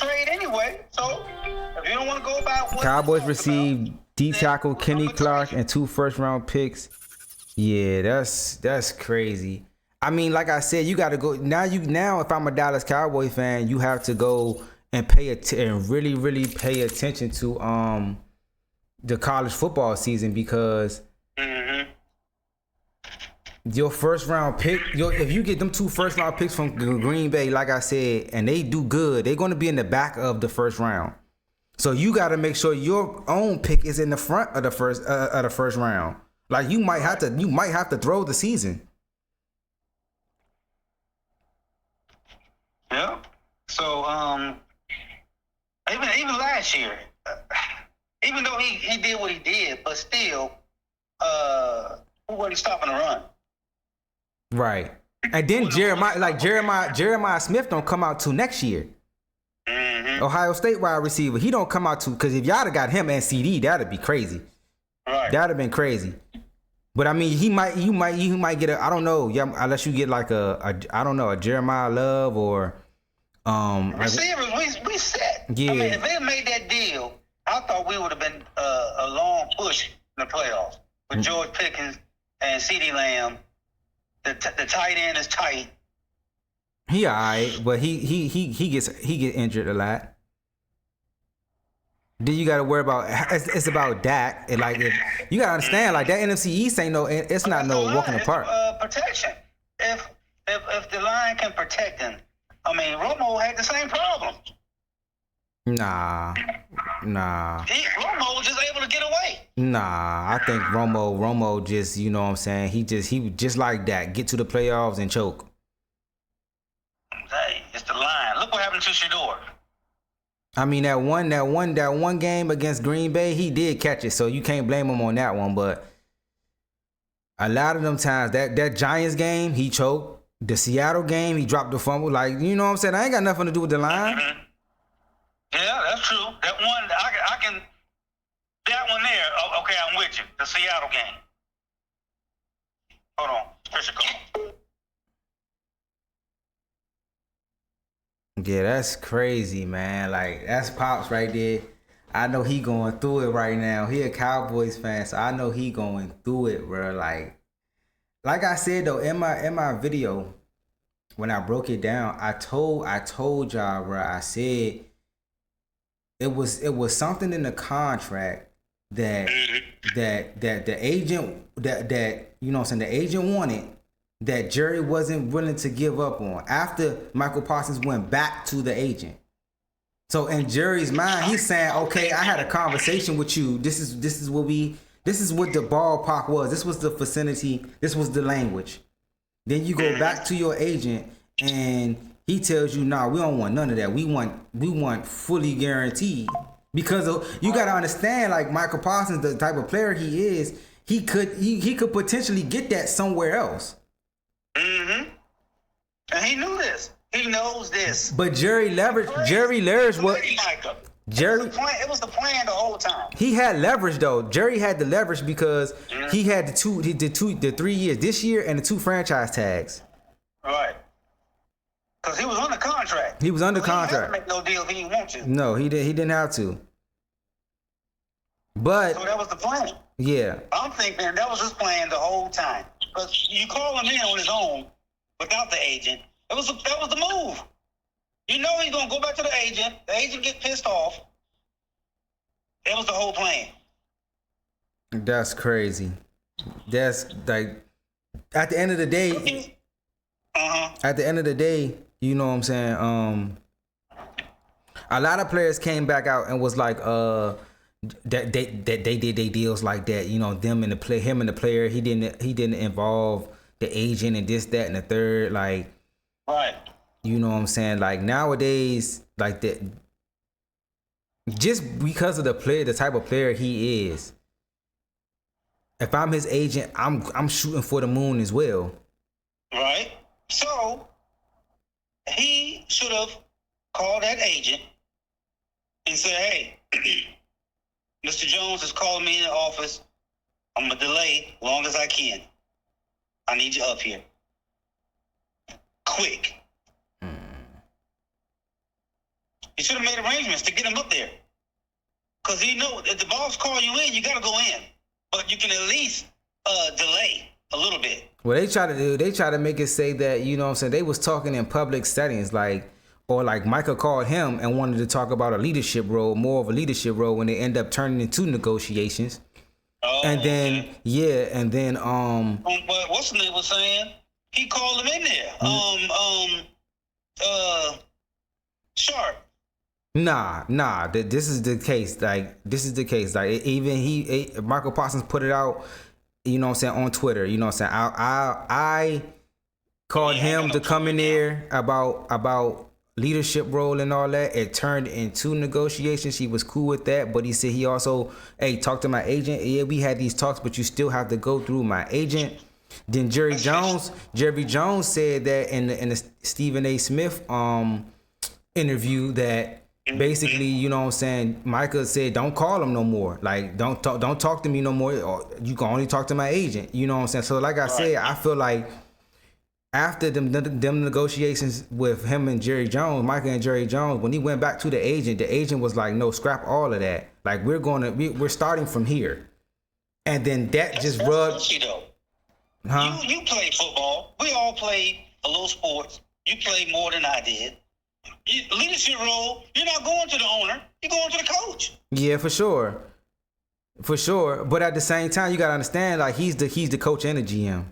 trade anyway. So if you don't want to go about what Cowboys received D tackle Kenny Clark and 2 first-round picks. Yeah, that's crazy. I mean, like I said, you got to go now. If I'm a Dallas Cowboy fan, you have to go and really pay attention to the college football season because your first round pick, if you get them 2 first-round picks from Green Bay, like I said, and they do good, they're going to be in the back of the first round. So you got to make sure your own pick is in the front of the first round. Like you might have to throw the season. Yeah. So even last year, even though he did what he did, but still, who wasn't stopping the run? Right. And then Jeremiah Smith don't come out till next year. Ohio State wide receiver, he don't come out to, because if y'all have got him and CD, that'd be crazy. Right. That'd have been crazy. But I mean, you might get I don't know, unless you get like a Jeremiah Love or receivers. We set. Yeah. I mean, if they had made that deal, I thought we would have been a long push in the playoffs with George Pickens and CeeDee Lamb. The tight end is tight. He alright, but he gets injured a lot. Then you got to worry about it's about Dak. You got to understand, like that NFC East ain't it's not no walking apart. Protection. If the line can protect him, I mean, Romo had the same problem. Nah. Romo was just able to get away. Nah, I think Romo just, you know what I'm saying, he just like that, get to the playoffs and choke. Hey, it's the line. Look what happened to Shador. I mean, that one game against Green Bay, he did catch it, so you can't blame him on that one. But a lot of them times, that Giants game, he choked. The Seattle game, he dropped the fumble. Like, you know what I'm saying? I ain't got nothing to do with the line. Mm-hmm. Yeah, that's true. That one, I can. That one there. Oh, okay, I'm with you. The Seattle game. Hold on, Christian call. Yeah, that's crazy, man. Like, that's Pops right there. I know he going through it right now. He a Cowboys fan, so I know he going through it, bro. Like I said though, in my video, when I broke it down, I told y'all, bro. I said it was something in the contract that the agent that you know what I'm saying, the agent wanted, that Jerry wasn't willing to give up on after Micah Parsons went back to the agent. So in Jerry's mind, he's saying, okay, I had a conversation with you. This is what the ballpark was. This was the vicinity. This was the language. Then you go back to your agent and he tells you, nah, we don't want none of that. We want fully guaranteed. Because you got to understand, like Micah Parsons, the type of player he is, he could potentially get that somewhere else. Mm-hmm. And he knew this. He knows this. But Jerry leveraged what? It was the plan the whole time. He had leverage though. Jerry had the leverage because he had the 3 years, this year and the 2 franchise tags. Right. Because he was under contract. He was under contract. He had to make no deal if he didn't want to. No, he didn't have to. But so that was the plan. Yeah. I'm thinking that was his plan the whole time. Because you call him in on his own without the agent. That was the move. You know he's gonna go back to the agent. The agent get pissed off. That was the whole plan. That's crazy. That's like at the end of the day. At the end of the day, you know what I'm saying. A lot of players came back out and was like, that they did their deals like that. You know, him and the player. He didn't involve the agent and this, that, and the third. Like, right. You know what I'm saying? Like nowadays, like that, just because of the type of player he is. If I'm his agent, I'm shooting for the moon as well. Right. So he should have called that agent and said, "Hey, Mr. Jones is calling me in the office. I'm gonna delay as long as I can. I need you up here. Quick." He should have made arrangements to get him up there. Because he know if the boss call you in, you got to go in. But you can at least delay a little bit. Well, they try to make it say that, you know what I'm saying, they was talking in public settings, like Micah called him and wanted to talk about a leadership role, more of a leadership role, when they end up turning into negotiations. Oh, and then okay. yeah, and then but what's the name was saying? He called him in there. Sharp. Nah. This is the case. Like, even Michael Parsons put it out, you know what I'm saying, on Twitter. You know what I'm saying? I called him to come in there about leadership role and all that. It turned into negotiations. He was cool with that, but he said he also, hey, talk to my agent. Yeah, we had these talks, but you still have to go through my agent. Then Jerry Jones said that in the Stephen A. Smith interview that basically, you know what I'm saying, Micah said, don't call him no more. Like, don't talk to me no more. Or you can only talk to my agent. You know what I'm saying? So like I said, I feel like after them negotiations with him and Jerry Jones, Micah and Jerry Jones, when he went back to the agent was like, no, scrap all of that. Like, we're starting from here. And then that just rubbed. Huh? You played football. We all played a little sports. You played more than I did. Leadership role, you're not going to the owner, you're going to the coach. Yeah, for sure. But at the same time, you gotta understand, like, he's the coach and the GM.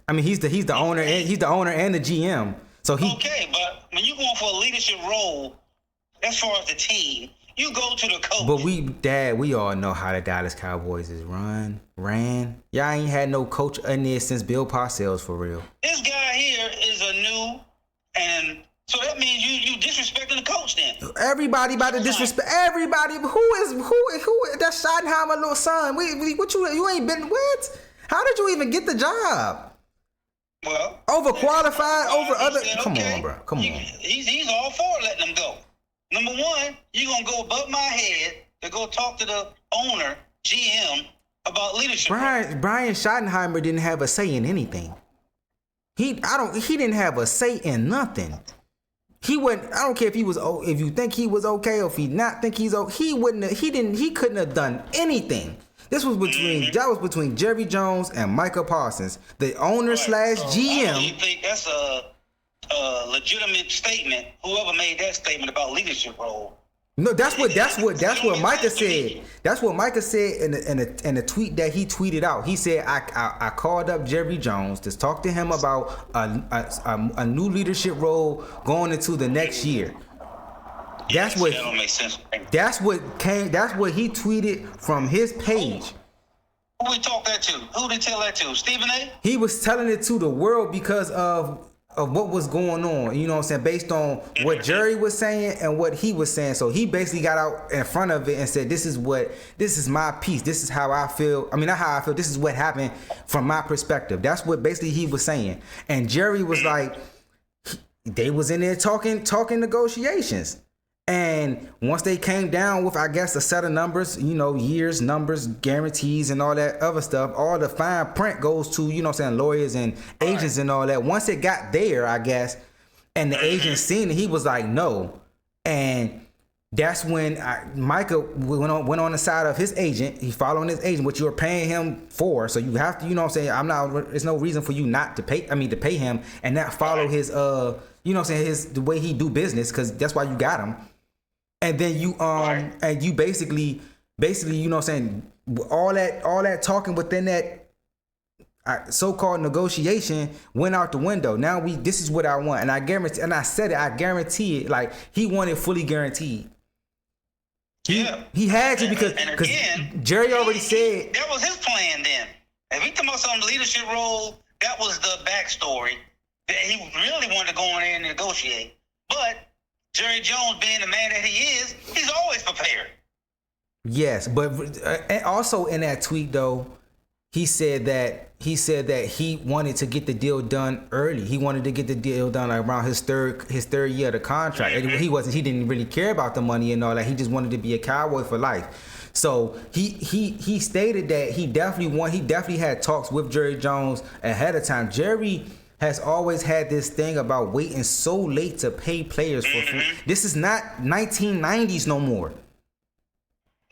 I mean, he's the owner and the GM. So okay, but when you're going for a leadership role, as far as the team, you go to the coach. But we all know how the Dallas Cowboys is ran. Y'all ain't had no coach in there since Bill Parcells, for real. This guy here is a new, and so that means you disrespecting the coach then. Everybody about to disrespect everybody. Who that's Schottenheimer little son. What you ain't been what? How did you even get the job? Well, overqualified over other. Said, come on, bro. Come on. He's all for letting them go. Number one, you gonna go above my head to go talk to the owner, GM, about leadership. Brian Schottenheimer didn't have a say in anything. He didn't have a say in nothing. He wouldn't. I don't care if he was. If you think he was okay, or if he not think he's okay, he wouldn't. He couldn't have done anything. This was between Jerry Jones and Micah Parsons, the owner / GM. You think that's a legitimate statement? Whoever made that statement about leadership role. No, that's what Micah said. That's what Micah said in a tweet that he tweeted out. He said, I called up Jerry Jones to talk to him about a new leadership role going into the next year. That's what he tweeted from his page. Who we talk that to? Who did he tell that to? Stephen A? He was telling it to the world because of what was going on, you know what I'm saying, based on what Jerry was saying and what he was saying. So he basically got out in front of it and said, this is my piece. This is how I feel. I mean, not how I feel. This is what happened from my perspective. That's what basically he was saying. And Jerry was like, they was in there talking negotiations. And once they came down with, I guess, a set of numbers, you know, years, numbers, guarantees, and all that other stuff, all the fine print goes to, you know what I'm saying, lawyers and agents and all that. Once it got there, I guess, and the agent seen it, he was like, no. And that's when Micah went on the side of his agent. He following his agent, what you're paying him for. So you have to, you know what I'm saying, there's no reason for you not to pay, to pay him and not follow his, you know what I'm saying, the way he do business, because that's why you got him. And then you and you basically you know what I'm saying, all that talking within that so-called negotiation went out the window. Now this is what I want, and I guarantee, and I said it, I guarantee it. Like, he wanted fully guaranteed. He had to, because Jerry already said that was his plan. Then if he come up some leadership role, that was the backstory. That he really wanted to go in there and negotiate, but Jerry Jones, being the man that he is, he's always prepared. Yes, but also in that tweet though, he said that he wanted to get the deal done early. He wanted to get the deal done around his third year of the contract. Mm-hmm. He didn't really care about the money and all that. He just wanted to be a Cowboy for life. So he stated that he definitely had talks with Jerry Jones ahead of time. Jerry has always had this thing about waiting so late to pay players for free. This is not 1990s no more.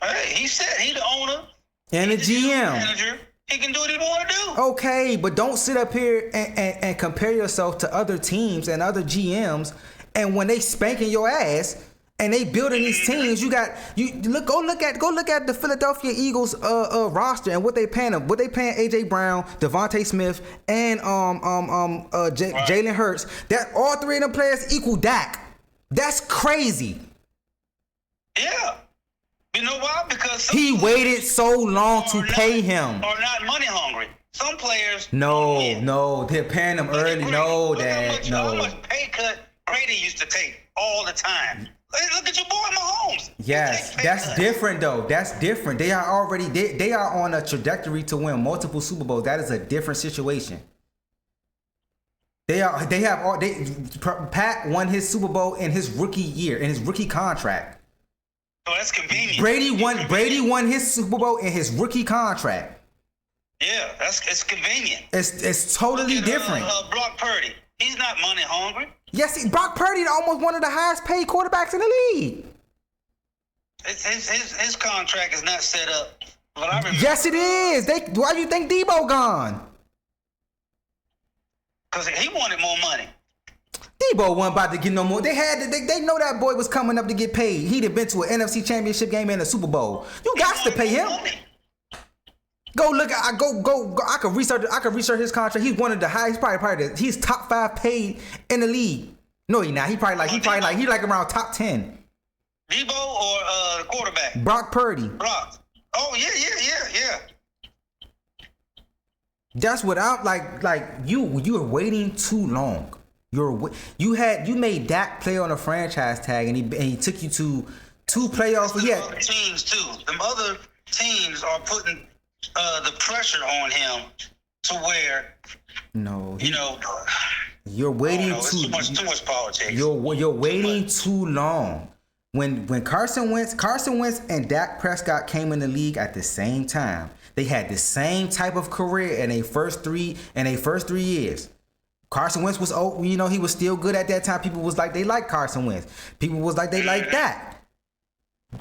Hey, he said he the owner and the GM. Manager. He can do what he want to do. Okay, but don't sit up here and compare yourself to other teams and other GMs. And when they spanking your ass and they building these teams, go look at the Philadelphia Eagles roster and what they paying them. What they paying AJ Brown, Devontae Smith, and Jalen Hurts. That all three of them players equal Dak. That's crazy. Yeah. You know why? Because he waited so long to pay him. Or not money hungry. Some players. No, they're paying them early. No, Dad. How much pay cut Brady used to take all the time. Look at your boy Mahomes. Yes, that's different though. That's different. They are already they are on a trajectory to win multiple Super Bowls. That is a different situation. Pat won his Super Bowl in his rookie year, in his rookie contract. Oh, that's convenient. Brady won his Super Bowl in his rookie contract. Yeah, it's convenient. It's totally different. Brock Purdy, he's not money hungry. Yes, Brock Purdy is almost one of the highest paid quarterbacks in the league. His contract is not set up. But I remember. Yes, it is. Why do you think Debo gone? Because he wanted more money. Debo wasn't about to get no more. They know that boy was coming up to get paid. He'd have been to an NFC Championship game and a Super Bowl. You got to pay him. Go look. I could research his contract. He's one of the highest. He's top 5 paid in the league. No, he's not. He like around top 10. Debo or quarterback? Brock Purdy. Brock. Oh yeah. That's what I'm like. You're waiting too long. You made Dak play on a franchise tag, and he took you to 2 playoffs. Yeah, other teams too. Them other teams are putting the pressure on him to where you're waiting too much politics. You're waiting too long. When Carson Wentz and Dak Prescott came in the league at the same time, they had the same type of career in their first 3 years. Carson Wentz was he was still good at that time. People was like they like Carson Wentz. People was like they like Dak.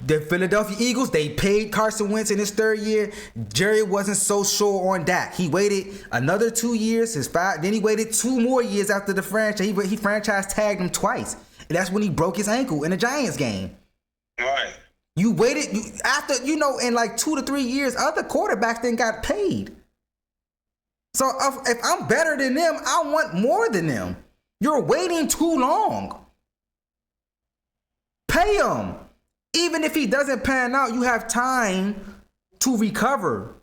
The Philadelphia Eagles, they paid Carson Wentz in his 3rd year. Jerry wasn't so sure on Dak. He waited another 2 years, then he waited 2 more years after the franchise. He franchise tagged him twice. And that's when he broke his ankle in the Giants game. Right. You waited after, in like 2 to 3 years, other quarterbacks then got paid. So if I'm better than them, I want more than them. You're waiting too long. Pay him. Even if he doesn't pan out, you have time to recover.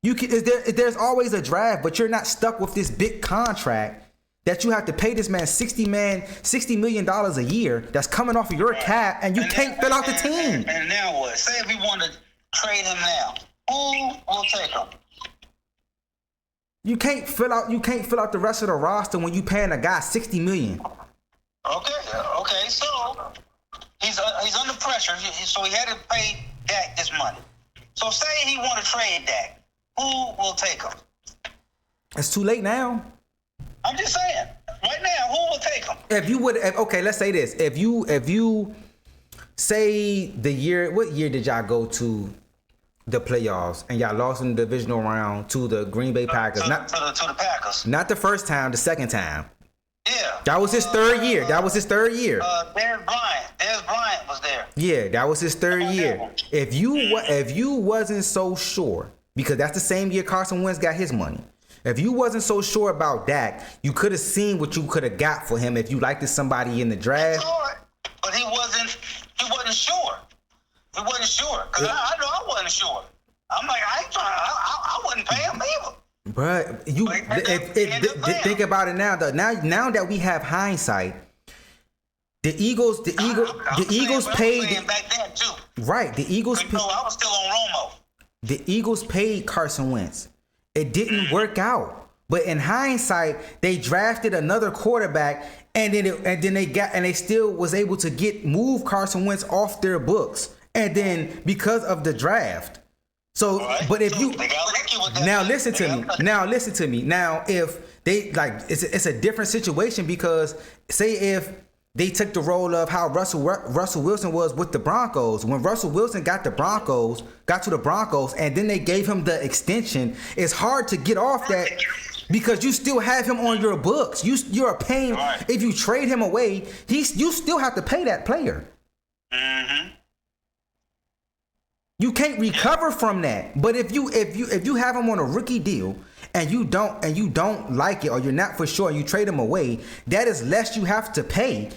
There's always a draft, but you're not stuck with this big contract that you have to pay this man $60 million a year that's coming off of your cap, and you can't fill out the team. And now what? Say if we want to trade him now, who will take him? You can't fill out the rest of the roster when you paying a guy $60 million. Okay, so he's under pressure, so he had to pay Dak this money. So say he want to trade Dak, who will take him? It's too late now. I'm just saying, right now, who will take him? Let's say this. If you say what year did y'all go to the playoffs and y'all lost in the divisional round to the Green Bay Packers? To the Packers. Not the first time, the second time. Yeah. That was his 3rd year. Dez Bryant was there. Yeah, that was his 3rd year. If you wasn't so sure, because that's the same year Carson Wentz got his money. If you wasn't so sure about Dak, you could have seen what you could have got for him if you liked somebody in the draft. But he wasn't sure. He wasn't sure. Because I know I wasn't sure. I'm like, I wouldn't pay him either. But think about it now. Now that we have hindsight, the Eagles paid. Back then too. Right, the Eagles. I was still on Romo. The Eagles paid Carson Wentz. It didn't work out. But in hindsight, they drafted another quarterback, and then they still was able to move Carson Wentz off their books. And then because of the draft, So, Right. but if So you they got lucky with that. now listen to me. Now listen to me. Now if they like, it's a different situation because say if they took the role of how Russell Wilson was with the Broncos. When Russell Wilson got to the Broncos, and then they gave him the extension, it's hard to get off that because you still have him on your books. You're paying. Right. If you trade him away, you still have to pay that player. Mm-hmm. You can't recover from that. But if you have him on a rookie deal and you don't like it or you're not for sure and you trade him away, that is less you have to pay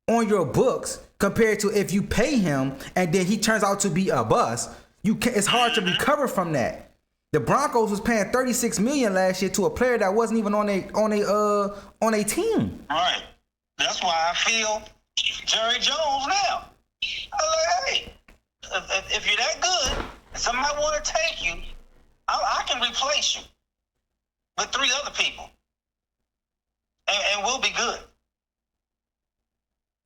on your books compared to if you pay him and then he turns out to be a bust. It's hard to recover from that. The Broncos was paying $36 million last year to a player that wasn't even on a team. Right. That's why I feel Jerry Jones now. I'm like, hey, if you're that good, and somebody want to take you, I can replace you with 3 other people, and we'll be good.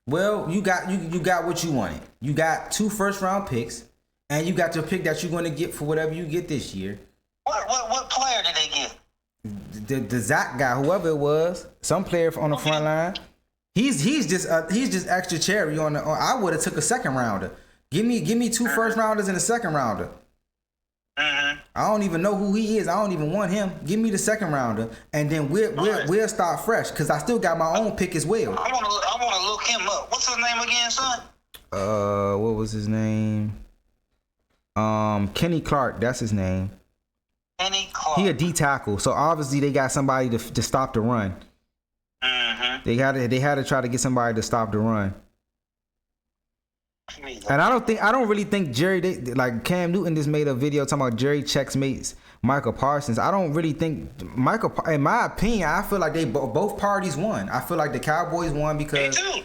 Well, you got what you wanted. You got 2 first-round picks, and you got your pick that you're going to get for whatever you get this year. What player did they get? The Zach guy, whoever it was, some player on the front line. He's just extra cherry on the. I would have took a second rounder. Give me 2 first rounders and a second rounder. Mm-hmm. I don't even know who he is. I don't even want him. Give me the second rounder, and then we'll start fresh because I still got my own pick as well. I want to look him up. What's his name again, son? What was his name? Kenny Clark. That's his name. Kenny Clark. He a D tackle, so obviously they got somebody to stop the run. Mm-hmm. They had to try to get somebody to stop the run. And I don't really think like Cam Newton just made a video talking about Jerry checkmates Micah Parsons. I don't really think in my opinion, I feel like they both parties won. I feel like the Cowboys won because. Me too.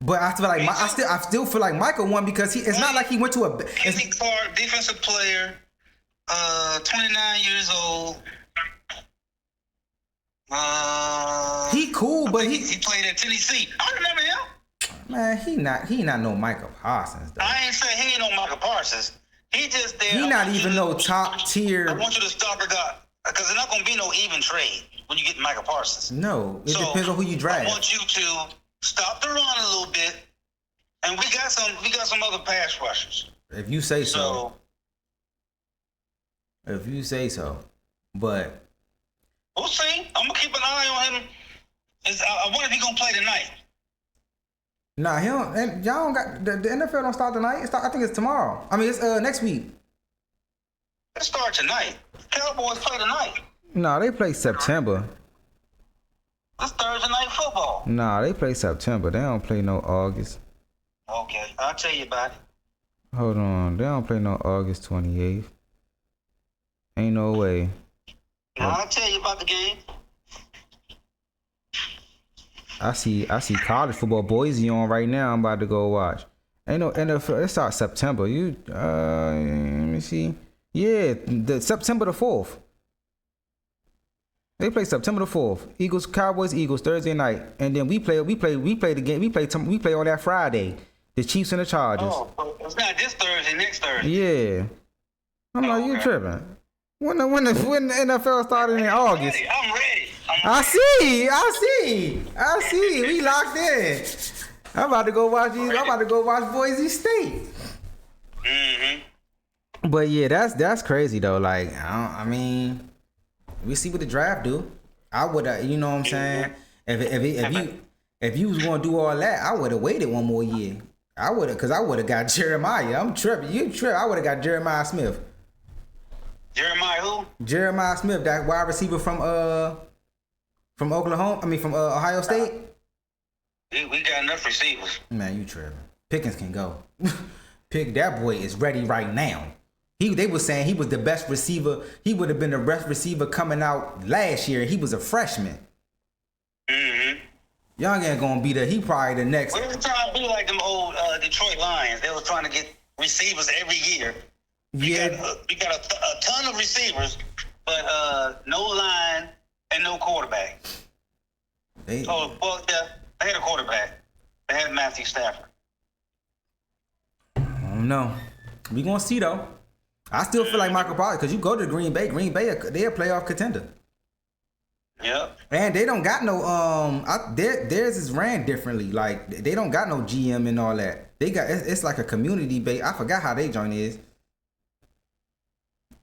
But I feel like I still feel like Micah won because it's not like he went to a. Kenny Clark, defensive player, 29 years old. He cool, but he played at Tennessee. I remember him. Man, he not no Micah Parsons though. I ain't say he ain't no Micah Parsons. He just there. He not even no top tier. I want you to stop the guy because there's not gonna be no even trade when you get Micah Parsons. No, it depends on who you draft. I want you to stop the run a little bit, and we got some other pass rushers. If you say so. If you say so, but we'll see. I'm gonna keep an eye on him. I wonder if he's gonna play tonight. Nah, he don't. And y'all don't got the NFL don't start tonight. I think it's tomorrow. I mean, it's next week. It starts tonight. Cowboys play tonight. Nah, they play September. It's Thursday night football. Nah, they play September. They don't play no August. Okay, I'll tell you about it. Hold on, they don't play no August 28th. Ain't no way. I'll tell you about the game. I see college football Boise on right now. I'm about to go watch. Ain't no NFL. It starts September. Let me see. Yeah, the September the 4th. They play September the 4th. Cowboys Thursday night, and then we play the game. We play on that Friday. The Chiefs and the Chargers. Oh, it's not this Thursday. Next Thursday. Yeah. I'm like, you tripping. When the NFL started in August. I'm ready. I see. We locked in. I'm about to go watch Boise State. Mm-hmm. But yeah, that's crazy though. Like, I mean, we see what the draft do. I would, you know what I'm saying? If you was gonna do all that, I would have waited one more year. I would have got Jeremiah. I'm tripping. You trip. I would have got Jeremiah Smith. Jeremiah who? Jeremiah Smith, that wide receiver from Oklahoma. I mean, from Ohio State. We got enough receivers. Man, you tripping. Pickens can go. That boy is ready right now. They were saying he was the best receiver. He would have been the best receiver coming out last year. He was a freshman. Mm-hmm. Young ain't gonna be there. He probably the next. We were trying to be like them old Detroit Lions. They were trying to get receivers every year. We got a ton of receivers, but no line and no quarterback. They had a quarterback. They had Matthew Stafford. I don't know. We gonna see though. I still feel like Micah Parsons, because you go to Green Bay, they're a playoff contender. Yep. And they don't got no theirs is ran differently. Like they don't got no GM and all that. They got it's like a community base. I forgot how they joint is.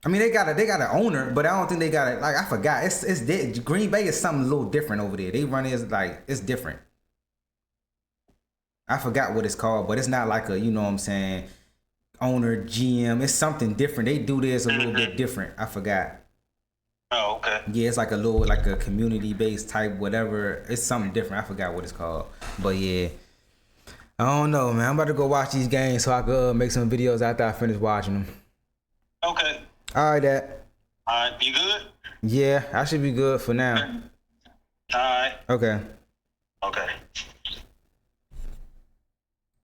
I mean they got an owner, but I don't think they got it. Like I forgot. It's Green Bay is something a little different over there. They run is like it's different. I forgot what it's called, but it's not like a, you know what I'm saying, owner, GM. It's something different. They do this a little bit different. I forgot. Oh, okay. Yeah, it's like a little, like a community-based type, whatever. It's something different. I forgot what it's called. But yeah, I don't know, man. I'm about to go watch these games so I could make some videos after I finish watching them. Okay. All right, Dad. All right. You good? Yeah, I should be good for now. All right. Okay. Okay.